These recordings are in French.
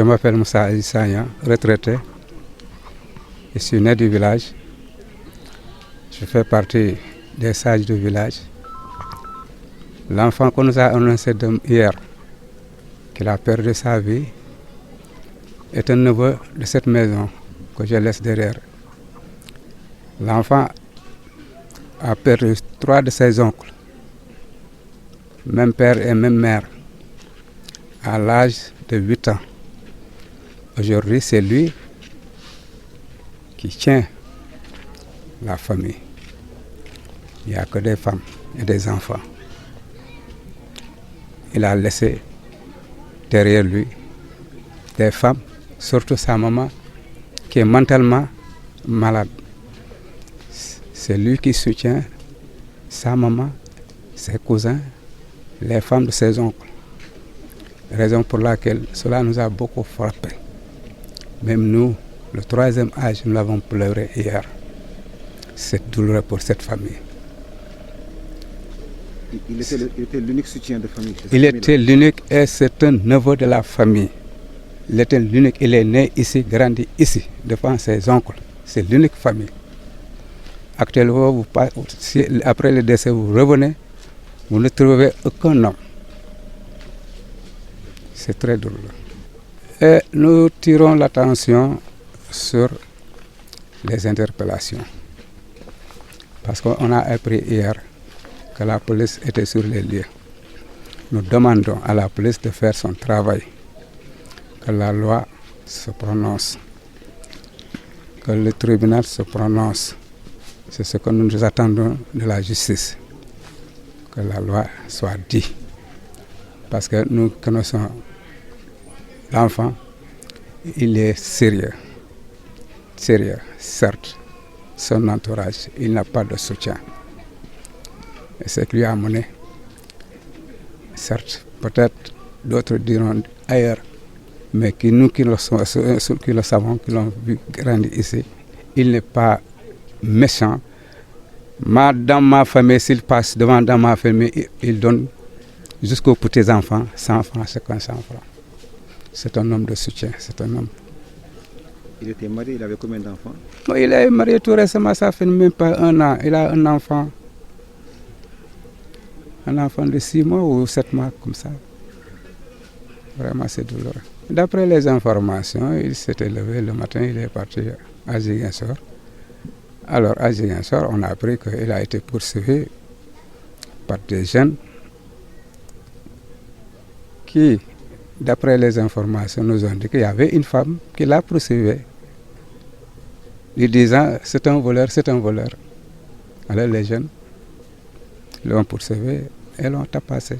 Je m'appelle Moussa Aïssania, retraité. Je suis né du village. Je fais partie des sages du village. L'enfant qu'on nous a annoncé hier, qu'il a perdu sa vie, est un neveu de cette maison que je laisse derrière. L'enfant a perdu 3 de ses oncles, même père et même mère, à l'âge de 8 ans. Aujourd'hui, c'est lui qui tient la famille. Il n'y a que des femmes et des enfants. Il a laissé derrière lui des femmes, surtout sa maman, qui est mentalement malade. C'est lui qui soutient sa maman, ses cousins, les femmes de ses oncles. Raison pour laquelle cela nous a beaucoup frappé. Même nous, le 3e âge, nous l'avons pleuré hier. C'est douloureux pour cette famille. Il était l'unique soutien de famille. Il était l'unique et c'est un neveu de la famille. Il était l'unique, il est né ici, grandi ici, devant ses oncles. C'est l'unique famille. Actuellement, après le décès, vous revenez, vous ne trouvez aucun homme. C'est très douloureux. Et nous tirons l'attention sur les interpellations. Parce qu'on a appris hier que la police était sur les lieux. Nous demandons à la police de faire son travail, que la loi se prononce, que le tribunal se prononce. C'est ce que nous attendons de la justice, que la loi soit dite. Parce que nous connaissons l'enfant, il est sérieux, certes. Son entourage, il n'a pas de soutien. Et ce qui lui a amené, certes, peut-être d'autres diront ailleurs, mais nous qui le savons, qui l'ont vu grandir ici, il n'est pas méchant. Dans ma famille, s'il passe devant dans ma famille, il donne jusqu'aux petits-enfants 100 francs, 50 francs. C'est un homme de soutien, c'est un homme. Il était marié, il avait combien d'enfants? Il est marié tout récemment, ça fait même pas 1 an. Il a un enfant de 6 mois ou 7 mois, comme ça. Vraiment, c'est douloureux. D'après les informations, il s'était levé le matin, il est parti à Ziguinchor. Alors, à Ziguinchor, on a appris qu'il a été poursuivi par des jeunes qui, d'après les informations, nous ont dit qu'il y avait une femme qui l'a poursuivi. Lui disant, c'est un voleur, c'est un voleur. Alors les jeunes l'ont poursuivi et l'ont tapassé.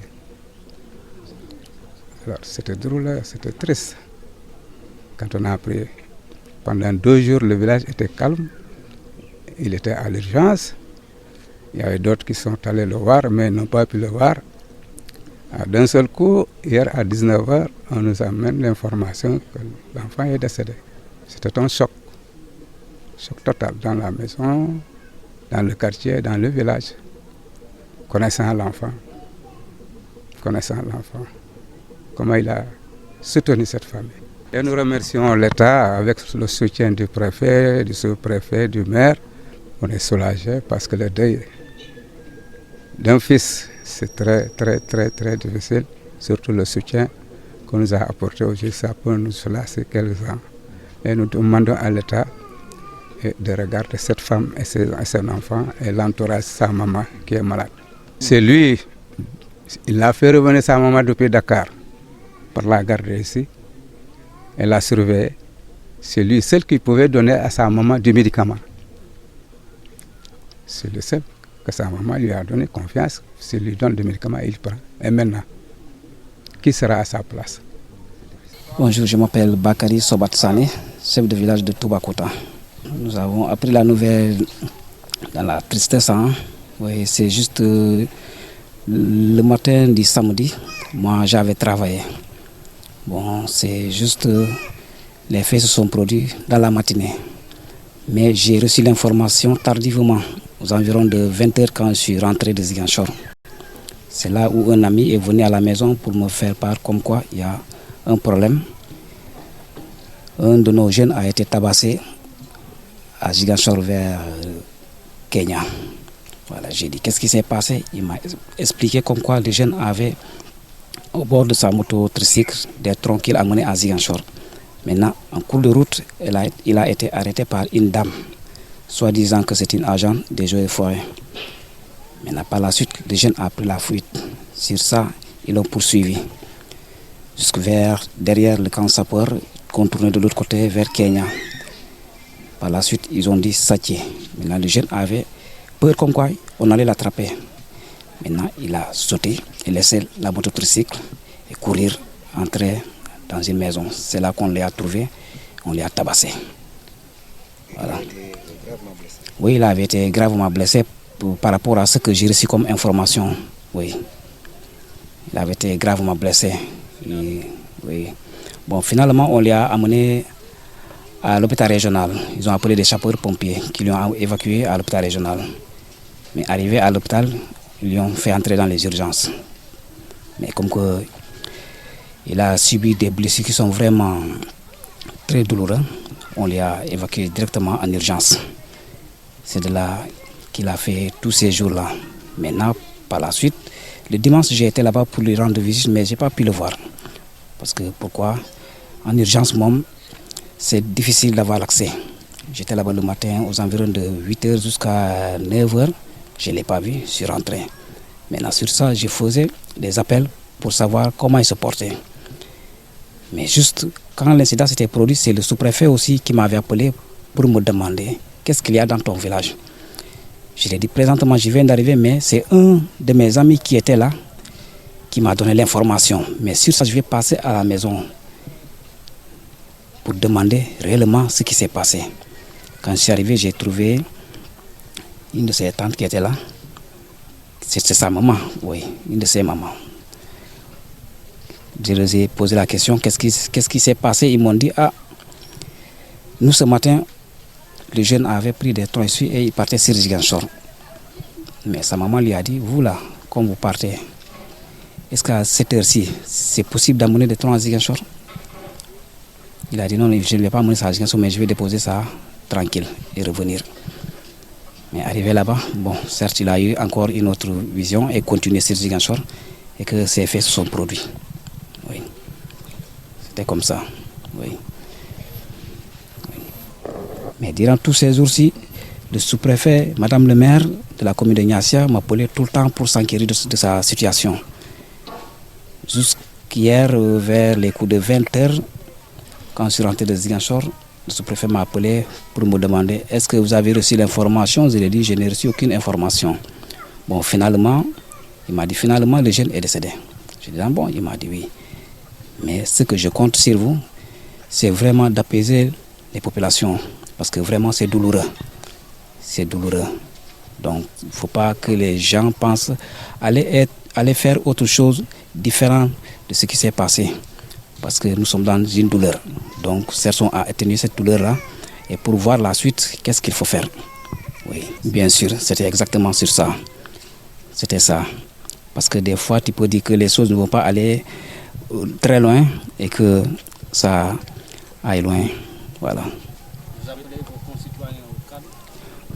Alors c'était drôle, c'était triste. Quand on a appris, pendant 2 jours, le village était calme. Il était à l'urgence. Il y avait d'autres qui sont allés le voir, mais n'ont pas pu le voir. D'un seul coup, hier à 19h, on nous amène l'information que l'enfant est décédé. C'était un choc. Choc total dans la maison, dans le quartier, dans le village. Connaissant l'enfant, comment il a soutenu cette famille. Et nous remercions l'État avec le soutien du préfet, du sous-préfet, du maire. On est soulagés parce que le deuil d'un fils, c'est très, très, très, très difficile. Surtout le soutien qu'on nous a apporté aujourd'hui, ça peut nous soulager quelques ans. Et nous demandons à l'État de regarder cette femme et son enfant et l'entourage, sa maman qui est malade. C'est lui, il a fait revenir sa maman depuis Dakar pour la garder ici. Elle l'a surveillée. C'est lui seul qui pouvait donner à sa maman du médicament. C'est le seul que sa maman lui a donné confiance. S'il lui donne du médicament, il prend. Et maintenant, qui sera à sa place? Bonjour, je m'appelle Bakary Sobatsane, chef de village de Toubakouta. Nous avons appris la nouvelle dans la tristesse. Oui, c'est juste le matin du samedi, moi j'avais travaillé. Bon, c'est juste les faits se sont produits dans la matinée. Mais j'ai reçu l'information tardivement, aux environs de 20h quand je suis rentré de Ziguinchor. C'est là où un ami est venu à la maison pour me faire part comme quoi il y a un problème un de nos jeunes a été tabassé à Ziguinchor vers Kenya. Voilà, j'ai dit qu'est-ce qui s'est passé. Il m'a expliqué comme quoi le jeune avait au bord de sa moto tricycle des troncs qu'il a menés à Ziguinchor. Maintenant, en cours de route, il a été arrêté par une dame, soi-disant que c'est une agent des eaux et forêts. Maintenant, par la suite, le jeune a pris la fuite. Sur ça, ils l'ont poursuivi jusque derrière le camp sapeur, contourné de l'autre côté vers Kenya. Par la suite, ils ont dit Saché. Maintenant, le jeune avait peur comme quoi on allait l'attraper. Maintenant, il a sauté et laissé la moto tricycle et courir, entrer dans une maison. C'est là qu'on l'a trouvé, on l'a tabassé. Voilà. Oui, il avait été gravement blessé par rapport à ce que j'ai reçu comme information. Oui. Il avait été gravement blessé. Oui. Bon, finalement, on l'a amené à l'hôpital régional. Ils ont appelé des sapeurs-pompiers qui l'ont évacué à l'hôpital régional. Mais arrivé à l'hôpital, ils l'ont fait entrer dans les urgences. Mais comme que il a subi des blessures qui sont vraiment très douloureuses, on l'a évacué directement en urgence. C'est de là qu'il a fait tous ces jours-là. Maintenant, par la suite, le dimanche, j'ai été là-bas pour lui rendre visite, mais je n'ai pas pu le voir. Parce que pourquoi? En urgence, c'est difficile d'avoir l'accès. J'étais là-bas le matin aux environs de 8h jusqu'à 9h. Je ne l'ai pas vu, je suis rentré. Maintenant, sur ça, je faisais des appels pour savoir comment il se portait. Mais juste quand l'incident s'était produit, c'est le sous-préfet aussi qui m'avait appelé pour me demander qu'est-ce qu'il y a dans ton village. Je lui ai dit présentement je viens d'arriver, mais c'est un de mes amis qui était là qui m'a donné l'information. Mais sur ça, je vais passer à la maison pour demander réellement ce qui s'est passé. Quand je suis arrivé, j'ai trouvé une de ses tantes qui était là. C'est sa maman, oui, une de ses mamans. Je leur ai posé la question, qu'est-ce qui s'est passé? Ils m'ont dit, nous ce matin, le jeune avait pris des troncs ici et il partait sur Ziguinchor. Mais sa maman lui a dit, vous là, comme vous partez, est-ce qu'à cette heure-ci, c'est possible d'amener des troncs à Ziguinchor? Il a dit, non, je ne vais pas amener ça à Ziguinchor, mais je vais déposer ça tranquille et revenir. Mais arrivé là-bas, bon, certes, il a eu encore une autre vision et continué sur Ziguinchor et que ces faits se sont produits. Oui. C'était comme ça. Oui. Mais durant tous ces jours-ci, le sous-préfet, Madame le maire de la commune de Niassia m'appelait tout le temps pour s'enquérir de sa situation. Jusqu'hier, vers les coups de 20h, quand je suis rentré de Ziguinchor, le sous-préfet m'a appelé pour me demander est-ce que vous avez reçu l'information? Je lui ai dit je n'ai reçu aucune information. Bon, finalement, il m'a dit finalement le jeune est décédé. Je lui ai dit bon, il m'a dit oui. Mais ce que je compte sur vous, c'est vraiment d'apaiser les populations. Parce que vraiment c'est douloureux. C'est douloureux. Donc il ne faut pas que les gens pensent aller faire autre chose différent de ce qui s'est passé. Parce que nous sommes dans une douleur. Donc cherchons à atténuer cette douleur-là et pour voir la suite, qu'est-ce qu'il faut faire. Oui, bien sûr, c'était exactement sur ça. C'était ça. Parce que des fois, tu peux dire que les choses ne vont pas aller très loin et que ça aille loin. Voilà. Vous appelez vos concitoyens au cadre?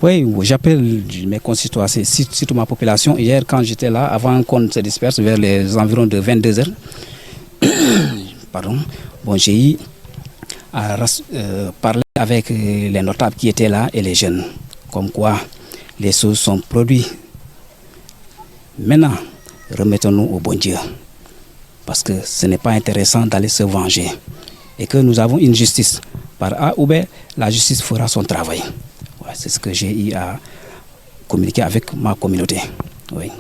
Oui, j'appelle mes concitoyens, surtout ma population. Hier, quand j'étais là, avant qu'on se disperse vers les environs de 22h, pardon, bon, j'ai eu à parler avec les notables qui étaient là et les jeunes. Comme quoi, les choses sont produites. Maintenant, remettons-nous au bon Dieu. Parce que ce n'est pas intéressant d'aller se venger. Et que nous avons une justice. Par A ou B, la justice fera son travail. Ouais, c'est ce que j'ai eu à communiquer avec ma communauté. Oui.